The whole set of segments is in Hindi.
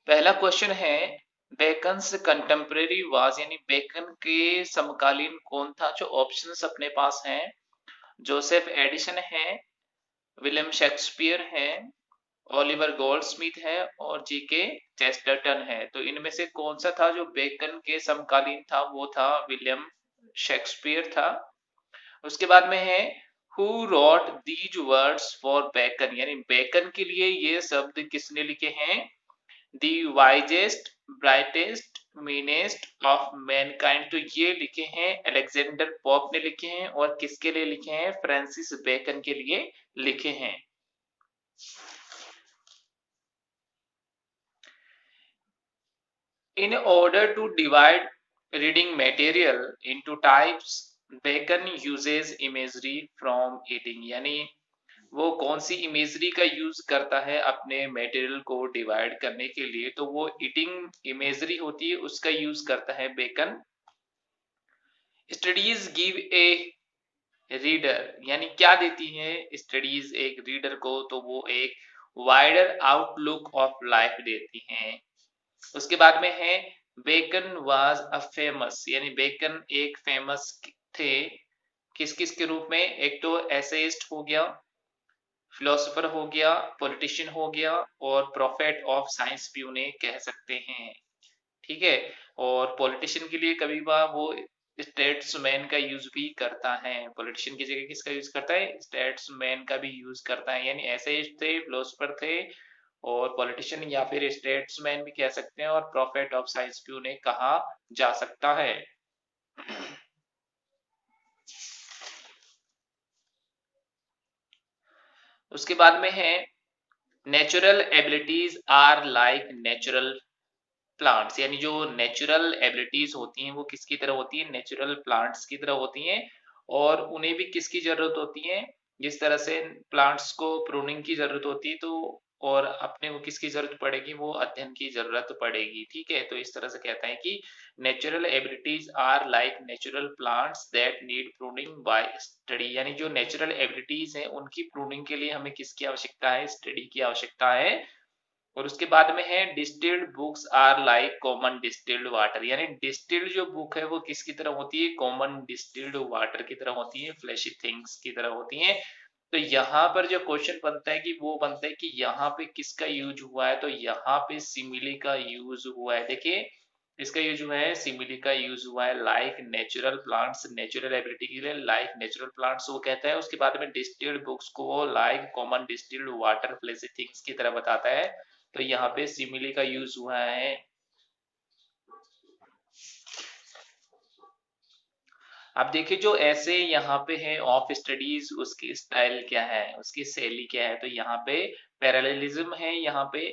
पहला क्वेश्चन है बेकन्स कंटेम्परेरी वाज यानी बेकन के समकालीन कौन था। जो ऑप्शंस अपने पास हैं, जोसेफ एडिसन है, विलियम शेक्सपियर है, ओलिवर गोल्डस्मिथ है और जीके चेस्टरटन है। तो इनमें से कौन सा था जो बेकन के समकालीन था? वो था विलियम शेक्सपियर था। उसके बाद में है who wrote these words for Bacon यानी बेकन के लिए ये शब्द किसने लिखे हैं? The wisest brightest meanest of mankind. तो ये लिखे हैं अलेक्जेंडर पोप ने लिखे हैं। और किसके लिए लिखे हैं? फ्रांसिस बेकन के लिए लिखे हैं। In order to divide reading material into types, Bacon uses imagery from eating। यानी वो कौन सी इमेजरी का यूज करता है अपने मटेरियल को डिवाइड करने के लिए? तो वो ईटिंग इमेजरी होती है, उसका यूज करता है Bacon. Studies give a reader यानी क्या देती है स्टडीज एक रीडर को? तो वो एक वाइडर आउटलुक ऑफ लाइफ देती हैं। उसके बाद में है बेकन वाज अ फेमस यानी बेकन एक फेमस थे किस किस के रूप में? एक तो एसेइस्ट हो गया, फिलोसोफर हो गया, पॉलिटिशियन हो गया और प्रोफेट ऑफ साइंस भी उन्हें कह सकते हैं। ठीक है। और पॉलिटिशियन के लिए कभी बार वो स्टेट्समैन का यूज भी करता है। पॉलिटिशियन की जगह किसका यूज करता है? स्टेट्समैन का भी यूज करता है। यानी एसेइस्ट थे, फिलोसोफर थे और पॉलिटिशियन या फिर स्टेट्समैन भी कह सकते हैं और प्रॉफिट ऑफ साइंस भी उन्हें कहा जा सकता है। उसके बाद में है natural abilities are like natural plants यानी जो नेचुरल एबिलिटीज होती हैं वो किसकी तरह होती है? नेचुरल प्लांट्स की तरह होती हैं। और उन्हें भी किसकी जरूरत होती है? जिस तरह से प्लांट्स को प्रूनिंग की जरूरत होती है, तो और अपने को किसकी जरूरत पड़ेगी? वो अध्ययन की जरूरत पड़ेगी। ठीक है। तो इस तरह से कहता है कि natural abilities are like natural plants that need pruning by study. यानी जो नेचुरल एबिलिटीज हैं उनकी प्रूनिंग के लिए हमें किसकी आवश्यकता है? स्टडी की आवश्यकता है। और उसके बाद में है distilled books are like common distilled water. यानी डिस्टिल्ड जो बुक है वो किसकी तरह होती है? कॉमन डिस्टिल्ड वाटर की तरह होती है, फ्लैशी थिंग्स की तरह होती हैं। तो यहाँ पर जो क्वेश्चन बनता है कि वो बनता है कि यहाँ पे किसका यूज हुआ है? तो यहाँ पे सिमिली का यूज हुआ है। देखिए इसका यूज हुआ है, सिमिली का यूज हुआ है। Like natural plants, natural ability के लिए लाइक नेचुरल प्लांट्स वो कहता है। उसके बाद में डिस्टिल्ड बुक्स को like common distilled water flashy things की तरह बताता है। तो यहाँ पे सिमिली का यूज हुआ है। अब देखिए जो ऐसे यहाँ पे है ऑफ स्टडीज, उसकी स्टाइल क्या है, उसकी शैली क्या है? तो यहाँ पे पैरेललिज्म है यहाँ पे।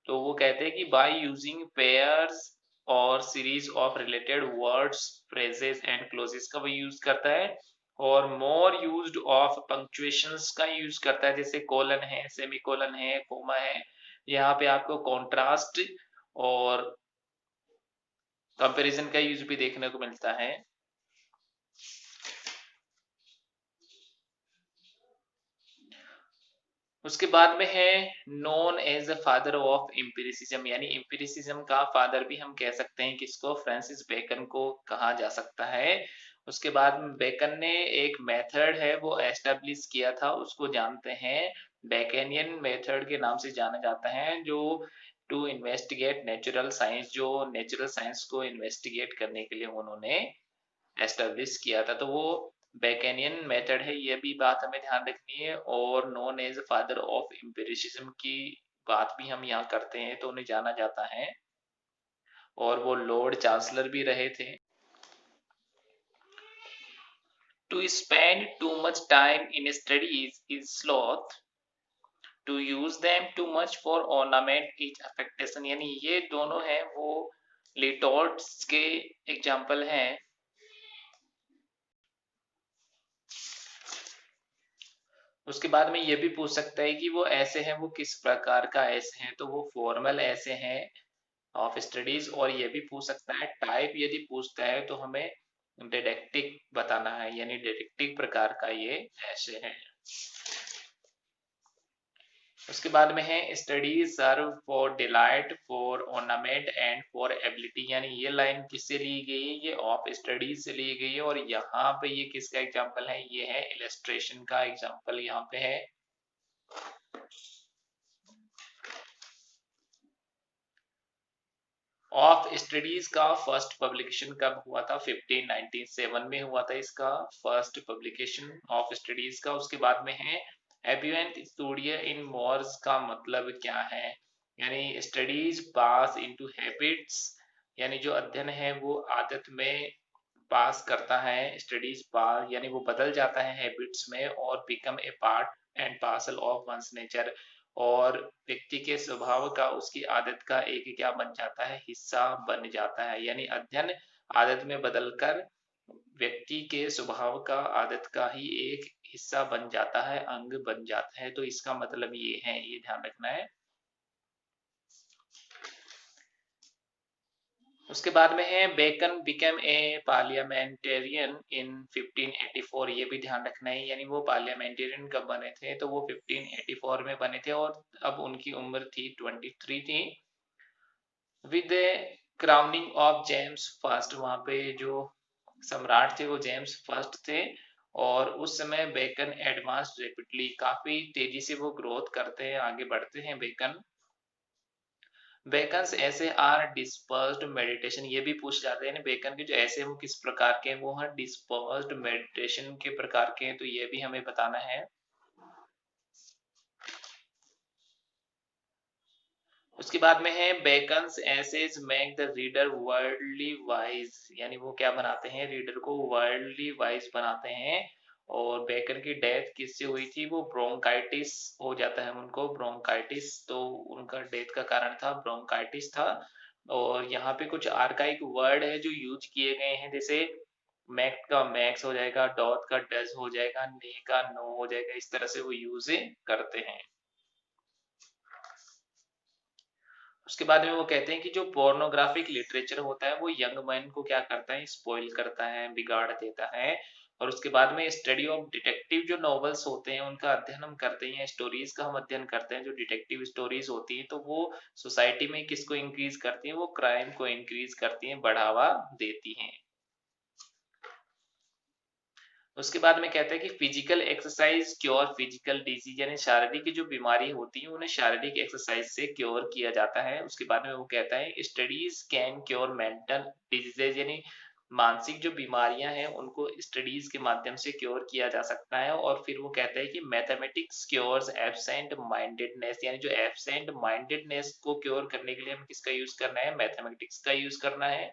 तो वो कहते हैं कि बाय यूजिंग पेयर्स और series of related words, phrases and clauses का वो यूज करता है। और मोर यूज्ड ऑफ पंक्चुएशंस का यूज करता है, जैसे कोलन है, सेमीकोलन है, कोमा है। यहाँ पे आपको कॉन्ट्रास्ट और कंपैरिजन का यूज भी देखने को मिलता है। उसके बाद में है known as a father of empiricism. यानी एम्पिरिसिज्म का फादर भी हम कह सकते हैं किसको? फ्रांसिस बेकन को कहा जा सकता है। उसके बाद में बेकन ने एक मेथड है वो एस्टेब्लिश किया था, उसको जानते हैं बेकेनियन मेथड के नाम से जाना जाता है। जो टू इन्वेस्टिगेट नेचुरल साइंस, जो नेचुरल साइंस को इन्वेस्टिगेट करने के लिए उन्होंने एस्टेब्लिश किया था। तो वो बेकेनियन मेथड है, ये भी बात हमें ध्यान रखनी है। और known as father of empiricism की बात भी हम यहाँ करते हैं तो उन्हें जाना जाता है। और वो लॉर्ड चांसलर भी रहे थे। To spend too much time in studies is sloth, to use them too much for ornament is affectation. यानी ये दोनों हैं वो लिटोर्ट्स के एग्जाम्पल हैं। उसके बाद में ये भी पूछ सकता है कि वो ऐसे हैं वो किस प्रकार का ऐसे हैं? तो वो फॉर्मल ऐसे हैं ऑफ स्टडीज। और ये भी पूछ सकता है टाइप, यदि पूछता है तो हमें डिडेक्टिक बताना है, यानी डिडेक्टिक प्रकार का ये ऐसे हैं। उसके बाद में है studies serve for delight for ornament and for ability, यानी ये लाइन किससे ली गई है, ये ऑफ स्टडीज से ली गई है। और यहाँ पे ये किसका एग्जांपल है, ये है इलस्ट्रेशन का एग्जांपल यहाँ पे है। ऑफ स्टडीज का फर्स्ट पब्लिकेशन कब हुआ था, 1597 में हुआ था इसका फर्स्ट पब्लिकेशन ऑफ स्टडीज का। उसके बाद में है एब्यूएंट स्टूडियो इन मोर्स का मतलब क्या है, यानी स्टडीज पास इनटू हैबिट्स, यानी जो अध्ययन है वो आदत में पास करता है, स्टडीज पास यानी वो बदल जाता है हैबिट्स में, और become a part and parcel of one's nature, और व्यक्ति के स्वभाव का उसकी आदत का एक क्या बन जाता है, हिस्सा बन जाता है। यानी अध्ययन आदत में बदलकर व्यक्ति के स्वभाव का आदत का ही एक हिस्सा बन जाता है, अंग बन जाता है। तो इसका मतलब ये है, ये ध्यान रखना है। उसके बाद में है बेकन बिकेम ए पार्लियामेंटेरियन इन 1584, ये भी ध्यान रखना है। यानी वो पार्लियामेंटेरियन कब बने थे, तो वो 1584 में बने थे, और अब उनकी उम्र थी 23 थी। With crowning of James first, वहां पे जो सम्राट थे वो जेम्स फर्स्ट थे, और उस समय बेकन एडवांस रेपिडली, काफी तेजी से वो ग्रोथ करते हैं, आगे बढ़ते हैं बेकन। बेकन्स ऐसे आर डिस्पर्स्ड मेडिटेशन, ये भी पूछ जाते हैं ना, बेकन के जो ऐसे वो किस प्रकार के हैं, वो है डिस्पर्स्ड मेडिटेशन के प्रकार के हैं, तो ये भी हमें बताना है। उसके बाद में है Bacon's essays make the reader worldly wise, यानी वो क्या बनाते हैं, रीडर को वर्ल्डली वाइज बनाते हैं। और बेकन की डेथ किससे हुई थी, वो ब्रोंकाइटिस हो जाता है उनको, ब्रोंकाइटिस, तो उनका डेथ का कारण था ब्रोंकाइटिस था। और यहाँ पे कुछ आर्काइक वर्ड है जो यूज किए गए हैं, जैसे मैक का मैक्स हो जाएगा, डॉथ का डज हो जाएगा, ने का नो हो जाएगा, इस तरह से वो यूज करते हैं। उसके बाद में वो कहते हैं कि जो पोर्नोग्राफिक लिटरेचर होता है वो यंग मैन को क्या करता है, स्पॉइल करता है, बिगाड़ देता है। और उसके बाद में स्टडी ऑफ डिटेक्टिव जो नॉवेल्स होते हैं उनका अध्ययन हम करते हैं, स्टोरीज का हम अध्ययन करते हैं, जो डिटेक्टिव स्टोरीज होती हैं तो वो सोसाइटी में किसको इंक्रीज करती हैं, वो क्राइम को इंक्रीज करती हैं, बढ़ावा देती हैं। उसके बाद में कहते हैं कि physical exercise cure physical disease, यानी शारीरिक की जो बीमारी होती है उन्हें शारीरिक एक्सरसाइज से क्योर किया जाता है। उसके बाद में वो कहता है studies can cure mental diseases, यानी मानसिक जो बीमारियां हैं उनको स्टडीज के माध्यम से क्योर किया जा सकता है। और फिर वो कहता है कि मैथमेटिक्स क्योर्स एब्सेंट माइंडेडनेस, यानी जो एब्सेंट माइंडेडनेस को क्योर करने के लिए हमें किसका यूज करना है, मैथमेटिक्स का यूज करना है।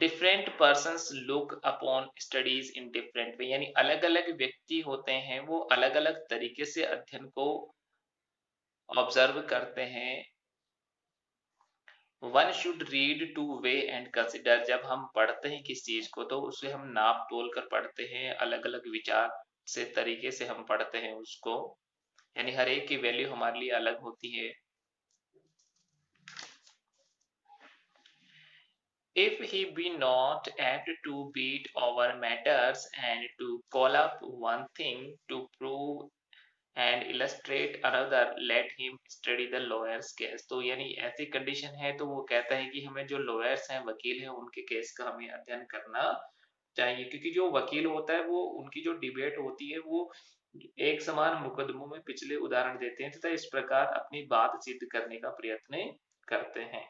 Different persons look upon studies in different way, यानी अलग अलग व्यक्ति होते हैं वो अलग अलग तरीके से अध्ययन को ऑब्जर्व करते हैं। One should read two way and consider, जब हम पढ़ते हैं किस चीज को तो उसे हम नाप तोल कर पढ़ते हैं, अलग अलग विचार से तरीके से हम पढ़ते हैं उसको, यानी हर एक की वैल्यू हमारे लिए अलग होती है। If he be not apt to beat over matters and to call up one thing to prove and illustrate another, let him study the lawyer's case। तो यानी ऐसी कंडीशन है तो वो कहता है कि हमें जो लॉयर्स हैं, वकील हैं, उनके केस का हमें अध्ययन करना चाहिए, क्योंकि जो वकील होता है वो उनकी जो डिबेट होती है वो एक समान मुकदमों में पिछले उदाहरण देते हैं तथा इस प्रकार अपनी बात सिद्ध करने का प्रयत्न करते हैं।